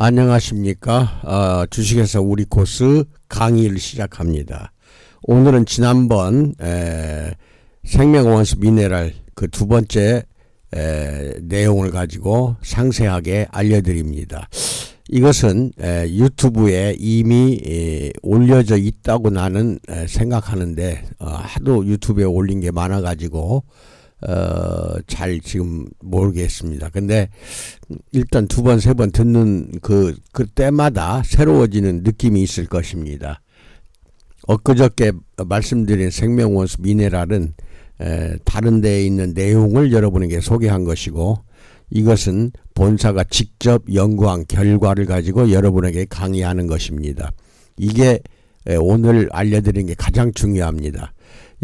안녕하십니까. 주식회사 우리 코스 강의를 시작합니다. 오늘은 지난번 생명원소 미네랄 그 두 번째 내용을 가지고 상세하게 알려드립니다. 이것은 유튜브에 이미 올려져 있다고 나는 생각하는데 하도 유튜브에 올린 게 많아 가지고 잘 지금 모르겠습니다. 근데 일단 두 번, 세 번 듣는 그 때마다 새로워지는 느낌이 있을 것입니다. 엊그저께 말씀드린 생명원소 미네랄은 다른 데에 있는 내용을 여러분에게 소개한 것이고, 이것은 본사가 직접 연구한 결과를 가지고 여러분에게 강의하는 것입니다. 이게 오늘 알려드린 게 가장 중요합니다.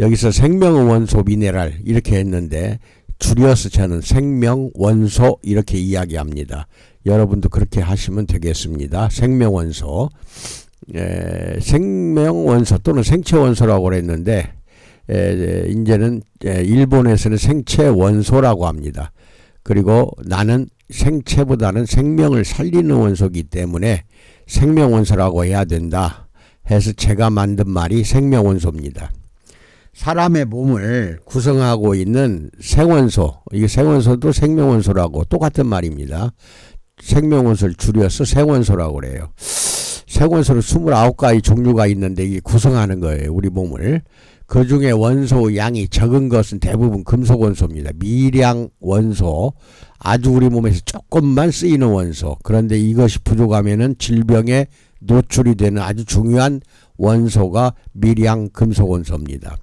여기서 생명원소 미네랄 이렇게 했는데 줄여서 저는 생명원소 이렇게 이야기합니다. 여러분도 그렇게 하시면 되겠습니다. 생명원소, 생명원소 또는 생체원소라고 그랬는데 이제는 일본에서는 생체원소라고 합니다. 그리고 나는 생체보다는 생명을 살리는 원소이기 때문에 생명원소라고 해야 된다 해서 제가 만든 말이 생명원소입니다. 사람의 몸을 구성하고 있는 생원소, 이게 생원소도 생명원소라고 똑같은 말입니다. 생명원소를 줄여서 생원소라고 그래요. 생원소는 29가지 종류가 있는데 이게 구성하는 거예요, 우리 몸을. 그 중에 원소 양이 적은 것은 대부분 금속원소입니다. 미량 원소, 아주 우리 몸에서 조금만 쓰이는 원소. 그런데 이것이 부족하면은 질병에 노출이 되는 아주 중요한 원소가 미량 금속원소입니다.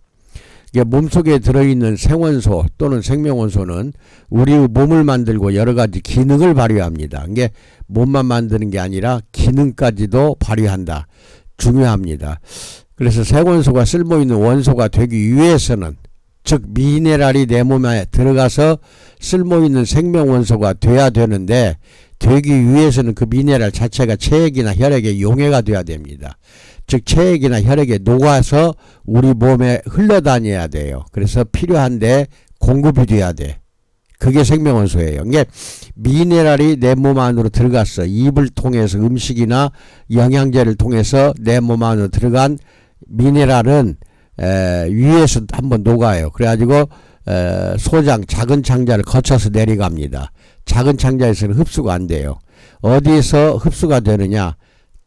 몸속에 들어있는 생원소 또는 생명원소는 우리 몸을 만들고 여러 가지 기능을 발휘합니다. 이게 몸만 만드는 게 아니라 기능까지도 발휘한다. 중요합니다. 그래서 생원소가 쓸모있는 원소가 되기 위해서는, 즉 미네랄이 내 몸에 들어가서 쓸모있는 생명원소가 돼야 되는데, 되기 위해서는 그 미네랄 자체가 체액이나 혈액에 용해가 돼야 됩니다. 즉 체액이나 혈액에 녹아서 우리 몸에 흘러다녀야 돼요. 그래서 필요한데 공급이 돼야 돼. 그게 생명원소예요. 이게 미네랄이 내 몸 안으로 들어갔어. 입을 통해서 음식이나 영양제를 통해서 내 몸 안으로 들어간 미네랄은 위에서 한번 녹아요. 그래가지고 소장 작은 창자를 거쳐서 내려갑니다. 작은 창자에서는 흡수가 안 돼요. 어디에서 흡수가 되느냐?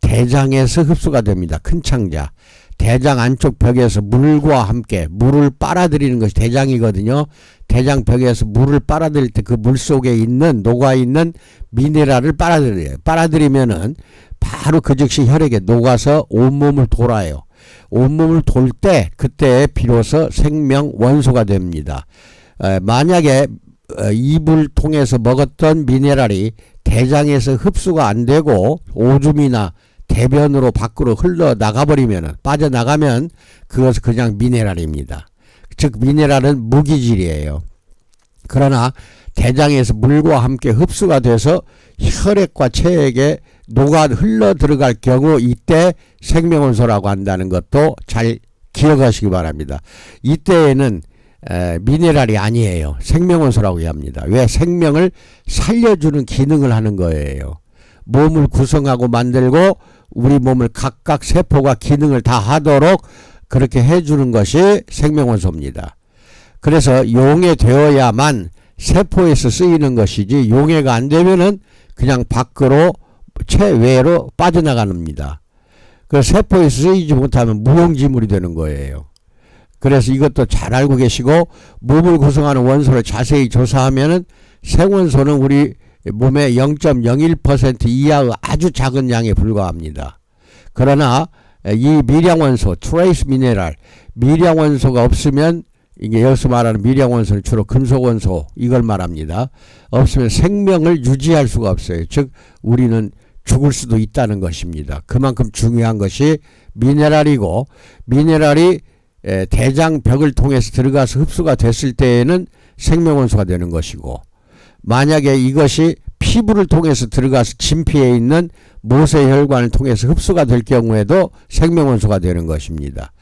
대장에서 흡수가 됩니다. 큰 창자. 대장 안쪽 벽에서 물과 함께 물을 빨아들이는 것이 대장이거든요. 대장 벽에서 물을 빨아들일 때 그 물 속에 있는 녹아있는 미네랄을 빨아들여요. 빨아들이면은 바로 그 즉시 혈액에 녹아서 온몸을 돌아요. 온몸을 돌 때 그때 비로소 생명원소가 됩니다. 만약에 입을 통해서 먹었던 미네랄이 대장에서 흡수가 안 되고 오줌이나 대변으로 밖으로 흘러나가버리면, 빠져나가면 그것은 그냥 미네랄입니다. 즉 미네랄은 무기질이에요. 그러나 대장에서 물과 함께 흡수가 돼서 혈액과 체액에 녹아 흘러 들어갈 경우 이때 생명원소라고 한다는 것도 잘 기억하시기 바랍니다. 이때에는 미네랄이 아니에요. 생명원소라고 합니다. 왜? 생명을 살려주는 기능을 하는 거예요. 몸을 구성하고 만들고 우리 몸을 각각 세포가 기능을 다 하도록 그렇게 해주는 것이 생명원소입니다. 그래서 용해되어야만 세포에서 쓰이는 것이지, 용해가 안 되면은 그냥 밖으로 체외로 빠져나갑니다. 그래서 세포에서 쓰이지 못하면 무용지물이 되는 거예요. 그래서 이것도 잘 알고 계시고, 몸을 구성하는 원소를 자세히 조사하면은 생원소는 우리 몸의 0.01% 이하의 아주 작은 양에 불과합니다. 그러나 이 미량원소, 트레이스 미네랄, 미량원소가 없으면, 이게 여기서 말하는 미량원소는 주로 금속원소 이걸 말합니다. 없으면 생명을 유지할 수가 없어요. 즉 우리는 죽을 수도 있다는 것입니다. 그만큼 중요한 것이 미네랄이고, 미네랄이 대장벽을 통해서 들어가서 흡수가 됐을 때에는 생명원소가 되는 것이고, 만약에 이것이 피부를 통해서 들어가서 진피에 있는 모세혈관을 통해서 흡수가 될 경우에도 생명원소가 되는 것입니다.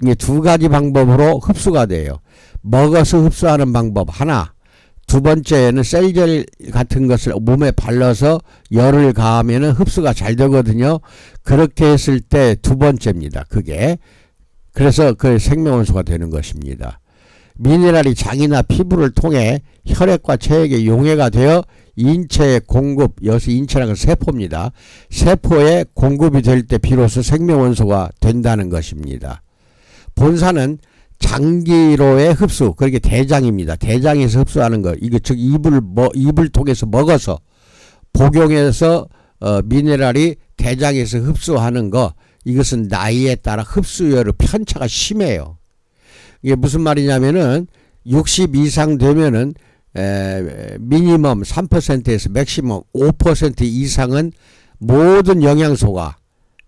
이게 두 가지 방법으로 흡수가 돼요. 먹어서 흡수하는 방법 하나, 두 번째는 셀젤 같은 것을 몸에 발라서 열을 가하면 흡수가 잘 되거든요. 그렇게 했을 때 두 번째입니다. 그게. 그래서 그 생명원소가 되는 것입니다. 미네랄이 장이나 피부를 통해 혈액과 체액에 용해가 되어 인체에 공급, 여기서 인체라는 건 세포입니다. 세포에 공급이 될 때 비로소 생명원소가 된다는 것입니다. 본사는 장기로의 흡수, 그게 대장입니다. 대장에서 흡수하는 것, 이거 즉 입을 통해서 먹어서 복용해서 미네랄이 대장에서 흡수하는 거, 이것은 나이에 따라 흡수율의 편차가 심해요. 이게 무슨 말이냐면은 60 이상 되면은 미니멈 3%에서 맥시멈 5% 이상은 모든 영양소가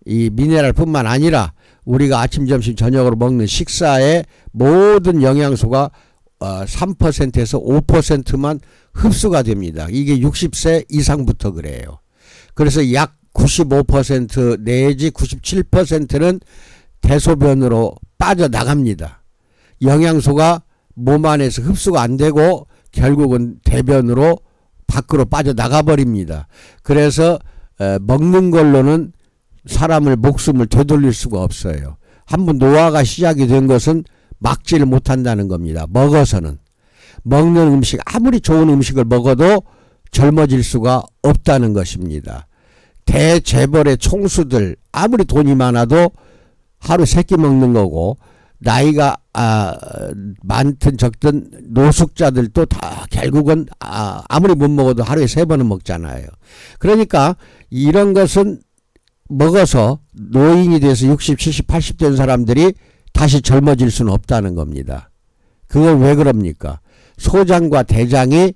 이 미네랄뿐만 아니라 우리가 아침, 점심, 저녁으로 먹는 식사의 모든 영양소가 3%에서 5%만 흡수가 됩니다. 이게 60세 이상부터 그래요. 그래서 약 95% 내지 97%는 대소변으로 빠져나갑니다. 영양소가 몸 안에서 흡수가 안 되고 결국은 대변으로 밖으로 빠져나가 버립니다. 그래서 먹는 걸로는 사람을 목숨을 되돌릴 수가 없어요. 한번 노화가 시작이 된 것은 막지를 못한다는 겁니다. 먹어서는. 먹는 음식, 아무리 좋은 음식을 먹어도 젊어질 수가 없다는 것입니다. 대재벌의 총수들 아무리 돈이 많아도 하루 3끼 먹는 거고, 나이가 많든 적든 노숙자들도 다 결국은 아무리 못 먹어도 하루에 3번은 먹잖아요. 그러니까 이런 것은 먹어서 노인이 돼서 60, 70, 80 된 사람들이 다시 젊어질 수는 없다는 겁니다. 그건 왜 그럽니까? 소장과 대장이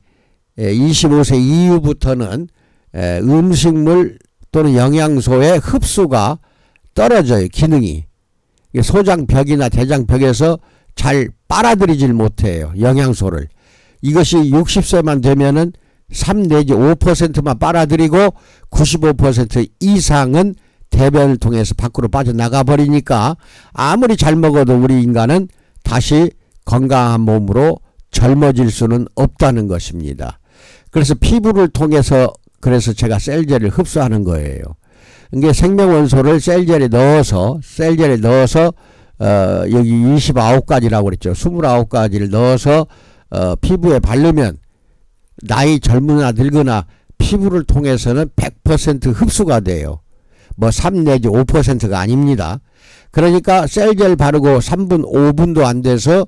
25세 이후부터는 음식물 또는 영양소의 흡수가 떨어져요. 기능이. 소장벽이나 대장벽에서 잘 빨아들이질 못해요. 영양소를. 이것이 60세만 되면은 3 내지 5%만 빨아들이고 95% 이상은 대변을 통해서 밖으로 빠져나가 버리니까 아무리 잘 먹어도 우리 인간은 다시 건강한 몸으로 젊어질 수는 없다는 것입니다. 그래서 피부를 통해서 그래서 제가 셀젤을 흡수하는 거예요. 이게 생명원소를 셀젤에 넣어서 여기 29가지라고 그랬죠. 29가지를 넣어서 피부에 바르면 나이 젊으나 늙으나 피부를 통해서는 100% 흡수가 돼요. 뭐 3 내지 5%가 아닙니다. 그러니까 셀젤 바르고 3분 5분도 안 돼서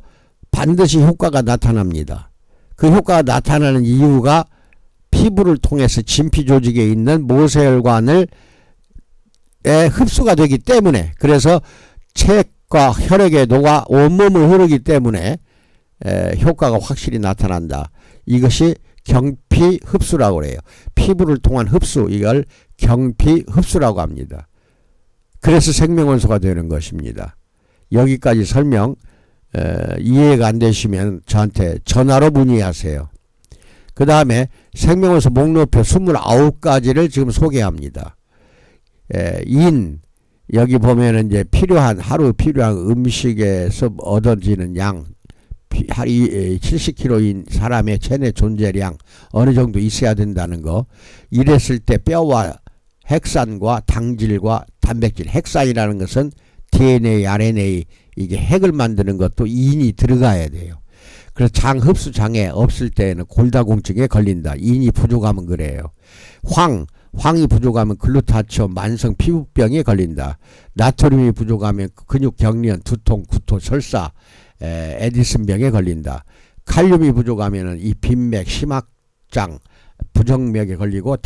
반드시 효과가 나타납니다. 그 효과가 나타나는 이유가 피부를 통해서 진피 조직에 있는 모세혈관을 흡수가 되기 때문에, 그래서 체액과 혈액에 녹아 온몸을 흐르기 때문에 효과가 확실히 나타난다. 이것이 경피 흡수라고 해요. 피부를 통한 흡수, 이걸 경피 흡수라고 합니다. 그래서 생명원소가 되는 것입니다. 여기까지 설명 이해가 안 되시면 저한테 전화로 문의하세요. 그 다음에 생명원소 목록표 29가지를 지금 소개합니다. 여기 보면은 이제 하루 필요한 음식에서 얻어지는 양, 70kg인 사람의 체내 존재량 어느 정도 있어야 된다는 거. 이랬을 때 뼈와 핵산과 당질과 단백질, 핵산이라는 것은 DNA, RNA, 이게 핵을 만드는 것도 인이 들어가야 돼요. 그래서 장 흡수 장애 없을 때에는 골다공증에 걸린다. 인이 부족하면 그래요. 황이 부족하면 글루타치온 만성 피부병에 걸린다. 나트륨이 부족하면 근육 경련, 두통, 구토, 설사, 에디슨병에 걸린다. 칼륨이 부족하면 이 빈맥, 심막장, 부정맥에 걸리고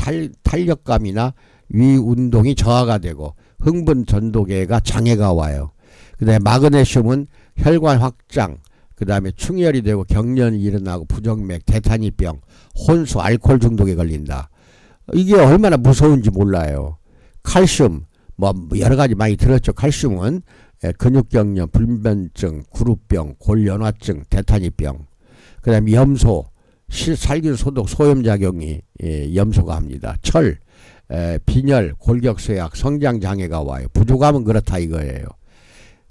탄력감이나 위 운동이 저하가 되고 흥분 전도계가 장애가 와요. 그 다음에 마그네슘은 혈관 확장, 그 다음에 충혈이 되고 경련이 일어나고 부정맥, 대타니병, 혼수, 알코올 중독에 걸린다. 이게 얼마나 무서운지 몰라요. 칼슘, 뭐 여러 가지 많이 들었죠. 칼슘은 근육경련, 불면증, 구루병, 골연화증, 대타니병, 그 다음에 염소, 살균 소독 소염작용이 염소가 합니다. 철, 빈혈, 골격쇠약, 성장장애가 와요. 부족하면 그렇다 이거예요.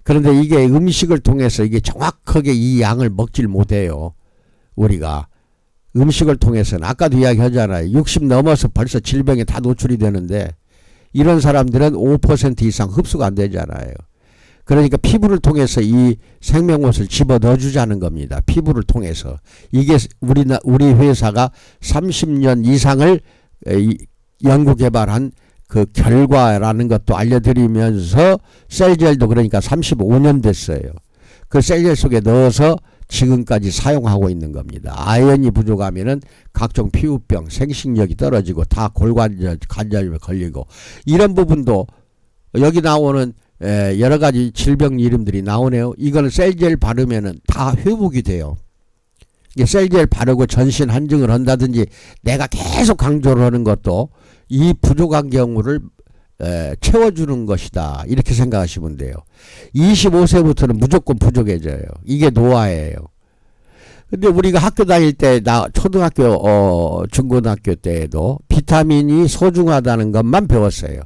그런데 이게 음식을 통해서 이게 정확하게 이 양을 먹질 못해요. 우리가. 음식을 통해서는 아까도 이야기하잖아요. 60 넘어서 벌써 질병에 다 노출이 되는데 이런 사람들은 5% 이상 흡수가 안 되잖아요. 그러니까 피부를 통해서 이 생명옷을 집어넣어 주자는 겁니다. 피부를 통해서. 이게 우리 회사가 30년 이상을 연구 개발한 그 결과라는 것도 알려드리면서 셀젤도 그러니까 35년 됐어요. 그 셀젤 속에 넣어서 지금까지 사용하고 있는 겁니다. 아연이 부족하면은 각종 피부병, 생식력이 떨어지고 다 관절염에 걸리고 이런 부분도 여기 나오는 여러 가지 질병 이름들이 나오네요. 이거는 셀젤 바르면은 다 회복이 돼요. 이게 셀젤 바르고 전신 한증을 한다든지 내가 계속 강조를 하는 것도 이 부족한 경우를 채워주는 것이다. 이렇게 생각하시면 돼요. 25세부터는 무조건 부족해져요. 이게 노화예요. 근데 우리가 학교 다닐 때, 초등학교, 중고등학교 때에도 비타민이 소중하다는 것만 배웠어요.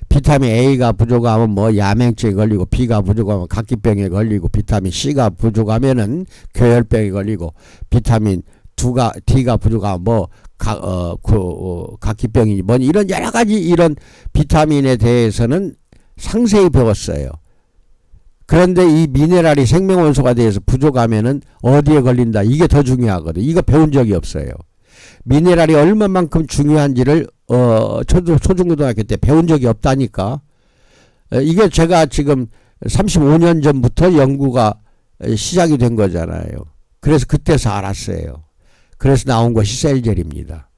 비타민 A가 부족하면 뭐 야맹증에 걸리고, B가 부족하면 각기병에 걸리고, 비타민 C가 부족하면은 교열병에 걸리고, 비타민 D가 부족하면 뭐 각기병이니 뭐니 이런 여러 가지 이런 비타민에 대해서는 상세히 배웠어요. 그런데 이 미네랄이 생명원소가 돼서 부족하면은 어디에 걸린다. 이게 더 중요하거든. 이거 배운 적이 없어요. 미네랄이 얼마만큼 중요한지를 초중고등학교 때 배운 적이 없다니까. 이게 제가 지금 35년 전부터 연구가 시작이 된 거잖아요. 그래서 그때서 알았어요. 그래서 나온 것이 셀젤입니다.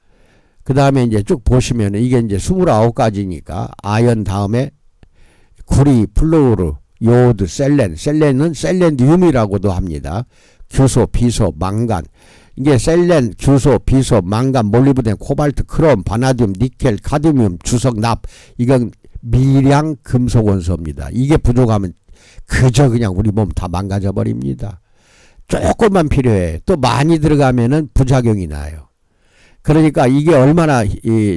그 다음에 이제 쭉 보시면 이게 이제 29가지니까 아연 다음에 구리, 플루오르, 요오드, 셀렌은 셀렌늄이라고도 합니다. 규소, 비소, 망간. 이게 셀렌, 규소, 비소, 망간, 몰리브덴, 코발트, 크롬, 바나듐, 니켈, 카드뮴, 주석, 납. 이건 미량 금속 원소입니다. 이게 부족하면 그저 그냥 우리 몸 다 망가져 버립니다. 조금만 필요해. 또 많이 들어가면은 부작용이 나요. 그러니까 이게 얼마나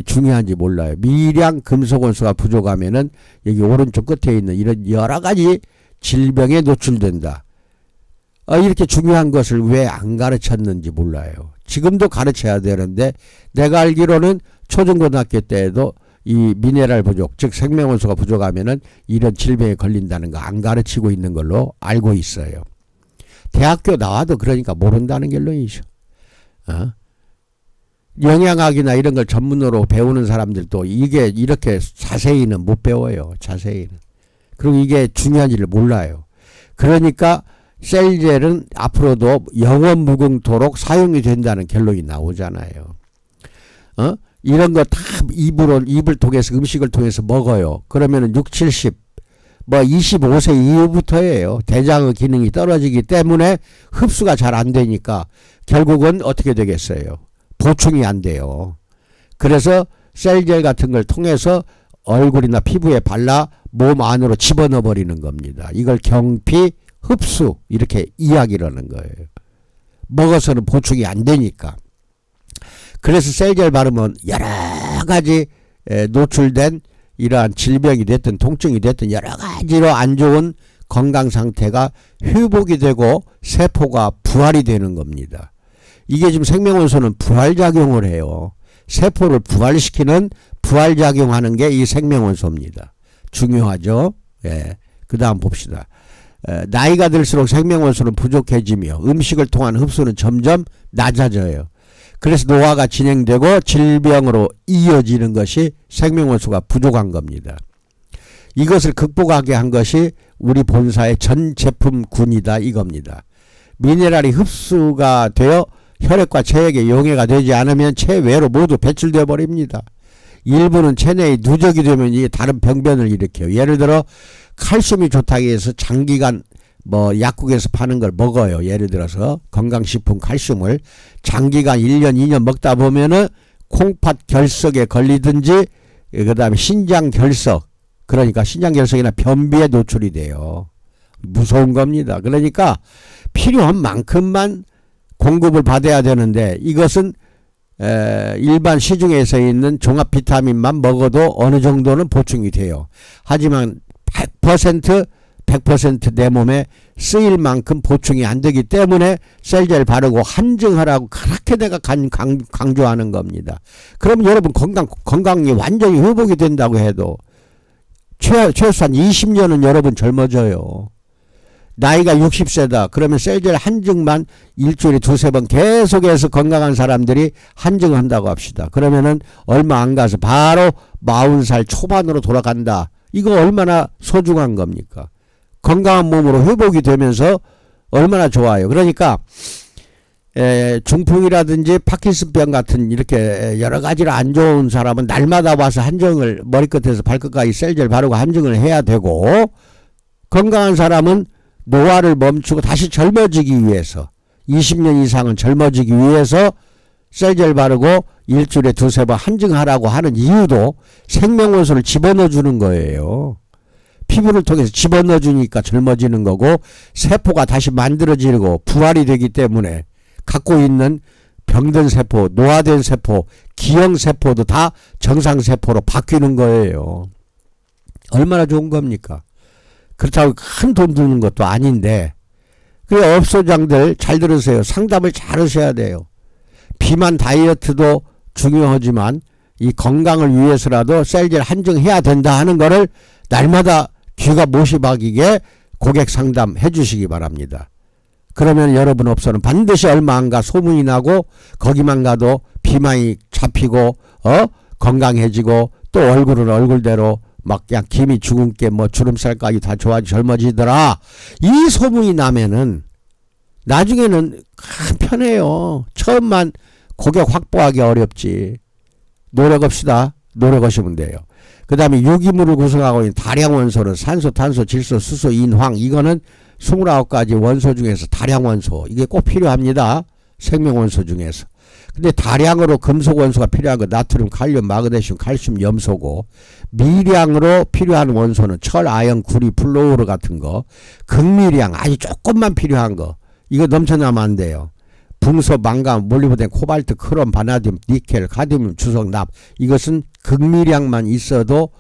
중요한지 몰라요. 미량 금속원소가 부족하면은 여기 오른쪽 끝에 있는 이런 여러 가지 질병에 노출된다. 이렇게 중요한 것을 왜 안 가르쳤는지 몰라요. 지금도 가르쳐야 되는데 내가 알기로는 초중고등학교 때에도 이 미네랄 부족, 즉 생명원소가 부족하면은 이런 질병에 걸린다는 거 안 가르치고 있는 걸로 알고 있어요. 대학교 나와도 그러니까 모른다는 결론이죠. 영양학이나 이런 걸 전문으로 배우는 사람들도 이게 이렇게 자세히는 못 배워요. 자세히는. 그리고 이게 중요한지를 몰라요. 그러니까 셀젤은 앞으로도 영원 무궁토록 사용이 된다는 결론이 나오잖아요. 이런 거 다 입을 통해서 음식을 통해서 먹어요. 그러면은 6, 70 뭐 25세 이후부터예요. 대장의 기능이 떨어지기 때문에 흡수가 잘 안 되니까 결국은 어떻게 되겠어요? 보충이 안 돼요. 그래서 셀젤 같은 걸 통해서 얼굴이나 피부에 발라 몸 안으로 집어넣어 버리는 겁니다. 이걸 경피, 흡수 이렇게 이야기를 하는 거예요. 먹어서는 보충이 안 되니까. 그래서 셀젤 바르면 여러 가지 노출된 이러한 질병이 됐든 통증이 됐든 여러 가지로 안 좋은 건강 상태가 회복이 되고 세포가 부활이 되는 겁니다. 이게 지금 생명원소는 부활작용을 해요. 세포를 부활시키는 부활작용하는 게 이 생명원소입니다. 중요하죠. 예. 그 다음 봅시다. 나이가 들수록 생명원소는 부족해지며 음식을 통한 흡수는 점점 낮아져요. 그래서 노화가 진행되고 질병으로 이어지는 것이 생명원소가 부족한 겁니다. 이것을 극복하게 한 것이 우리 본사의 전 제품군이다 이겁니다. 미네랄이 흡수가 되어 혈액과 체액에 용해가 되지 않으면 체외로 모두 배출되어 버립니다. 일부는 체내에 누적이 되면 이게 다른 병변을 일으켜요. 예를 들어 칼슘이 좋다고 해서 장기간 뭐 약국에서 파는 걸 먹어요. 예를 들어서 건강식품 칼슘을 장기간 1년 2년 먹다 보면은 콩팥 결석에 걸리든지 그 다음에 신장 결석, 그러니까 신장 결석이나 변비에 노출이 돼요. 무서운 겁니다. 그러니까 필요한 만큼만 공급을 받아야 되는데 이것은 일반 시중에서 있는 종합 비타민만 먹어도 어느 정도는 보충이 돼요. 하지만 100% 100% 내 몸에 쓰일 만큼 보충이 안 되기 때문에 셀젤 바르고 한증하라고 그렇게 내가 강조하는 겁니다. 그럼 여러분 건강이 완전히 회복이 된다고 해도 최소한 20년은 여러분 젊어져요. 나이가 60세다. 그러면 셀젤 한증만 일주일에 두세 번 계속해서 건강한 사람들이 한증한다고 합시다. 그러면은 얼마 안 가서 바로 40살 초반으로 돌아간다. 이거 얼마나 소중한 겁니까? 건강한 몸으로 회복이 되면서 얼마나 좋아요. 그러니까 중풍이라든지 파킨슨병 같은 이렇게 여러 가지로 안 좋은 사람은 날마다 와서 한증을 머리끝에서 발끝까지 셀젤 바르고 한증을 해야 되고, 건강한 사람은 노화를 멈추고 다시 젊어지기 위해서 20년 이상은 젊어지기 위해서 셀젤 바르고 일주일에 두세 번 한증하라고 하는 이유도 생명원소를 집어넣어 주는 거예요. 피부를 통해서 집어넣어 주니까 젊어지는 거고, 세포가 다시 만들어지고 부활이 되기 때문에 갖고 있는 병든 세포, 노화된 세포, 기형세포도 다 정상세포로 바뀌는 거예요. 얼마나 좋은 겁니까? 그렇다고 큰 돈 드는 것도 아닌데, 그래 업소장들 잘 들으세요. 상담을 잘 하셔야 돼요. 비만 다이어트도 중요하지만 이 건강을 위해서라도 셀젤 한증해야 된다 하는 거를 날마다 귀가 못이 박이게 고객 상담해 주시기 바랍니다. 그러면 여러분 업소는 반드시 얼마 안 가 소문이 나고, 거기만 가도 비만이 잡히고 건강해지고, 또 얼굴은 얼굴대로 막 그냥 김이 죽은 게 뭐 주름살까지 다 좋아지 젊어지더라. 이 소문이 나면은 나중에는 편해요. 처음만 고객 확보하기 어렵지. 노력합시다. 노력하시면 돼요. 그 다음에 유기물을 구성하고 있는 다량 원소는 산소, 탄소, 질소, 수소, 인, 황. 이거는 29가지 원소 중에서 다량 원소. 이게 꼭 필요합니다. 생명 원소 중에서. 근데 다량으로 금속 원소가 필요한 거 나트륨, 칼륨, 마그네슘, 칼슘, 염소고, 미량으로 필요한 원소는 철, 아연, 구리, 플로우르 같은 거, 극미량 아주 조금만 필요한 거, 이거 넘쳐나면 안 돼요. 붕소, 망간, 몰리브덴, 코발트, 크롬, 바나듐, 니켈, 카드뮴, 주석, 납, 이것은 극미량만 있어도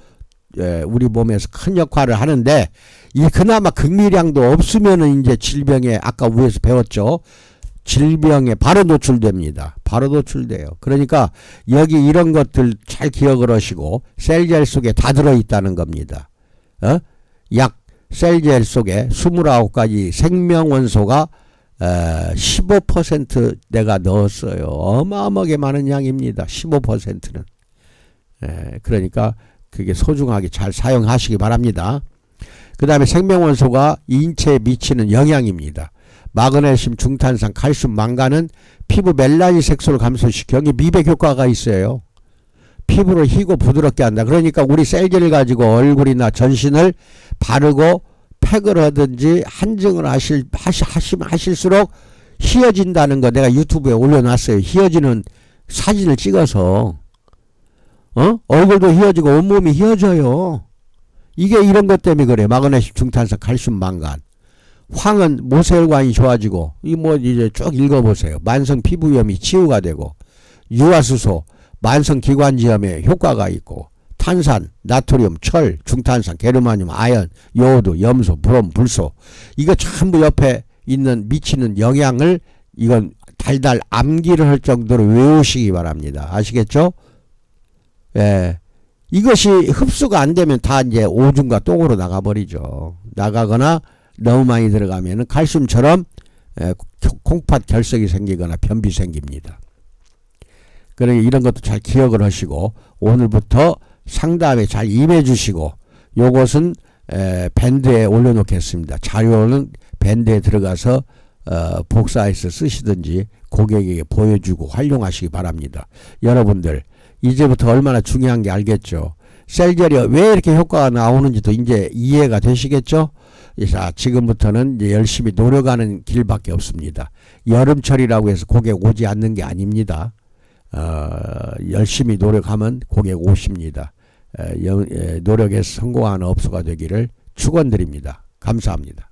우리 몸에서 큰 역할을 하는데, 이 그나마 극미량도 없으면은 이제 질병에, 아까 위에서 배웠죠. 질병에 바로 노출됩니다. 바로 노출돼요. 그러니까 여기 이런 것들 잘 기억을 하시고, 셀젤 속에 다 들어있다는 겁니다. 약 셀젤 속에 29가지 생명원소가 15% 내가 넣었어요. 어마어마하게 많은 양입니다. 15%는. 그러니까 그게 소중하게 잘 사용하시기 바랍니다. 그 다음에 생명원소가 인체에 미치는 영향입니다. 마그네슘, 중탄산, 칼슘, 망간은 피부 멜라닌 색소를 감소시켜 미백 효과가 있어요. 피부를 희고 부드럽게 한다. 그러니까 우리 셀젤을 가지고 얼굴이나 전신을 바르고 팩을 하든지 한증을 하실수록 희어진다는 거 내가 유튜브에 올려놨어요. 희어지는 사진을 찍어서. 얼굴도 희어지고 온몸이 희어져요. 이게 이런 것 때문에 그래. 마그네슘, 중탄산, 칼슘, 망간. 황은 모세혈관이 좋아지고, 이 뭐 이제 쭉 읽어보세요. 만성 피부염이 치유가 되고, 유화수소, 만성 기관지염에 효과가 있고, 탄산, 나트륨, 철, 중탄산, 게르마늄, 아연, 요오드, 염소, 브롬, 불소, 이거 전부 옆에 있는 미치는 영향을 이건 달달 암기를 할 정도로 외우시기 바랍니다. 아시겠죠? 예. 이것이 흡수가 안 되면 다 이제 오줌과 똥으로 나가버리죠. 나가거나 너무 많이 들어가면 칼슘처럼 콩팥 결석이 생기거나 변비 생깁니다. 그러니 이런 것도 잘 기억을 하시고, 오늘부터 상담에 잘 임해 주시고, 요것은 밴드에 올려놓겠습니다. 자료는 밴드에 들어가서 복사해서 쓰시든지 고객에게 보여주고 활용하시기 바랍니다. 여러분들 이제부터 얼마나 중요한 게 알겠죠. 셀젤이 왜 이렇게 효과가 나오는지도 이제 이해가 되시겠죠. 자, 지금부터는 이제 열심히 노력하는 길밖에 없습니다. 여름철이라고 해서 고객 오지 않는 게 아닙니다. 열심히 노력하면 고객 오십니다. 노력해서 성공하는 업소가 되기를 축원드립니다. 감사합니다.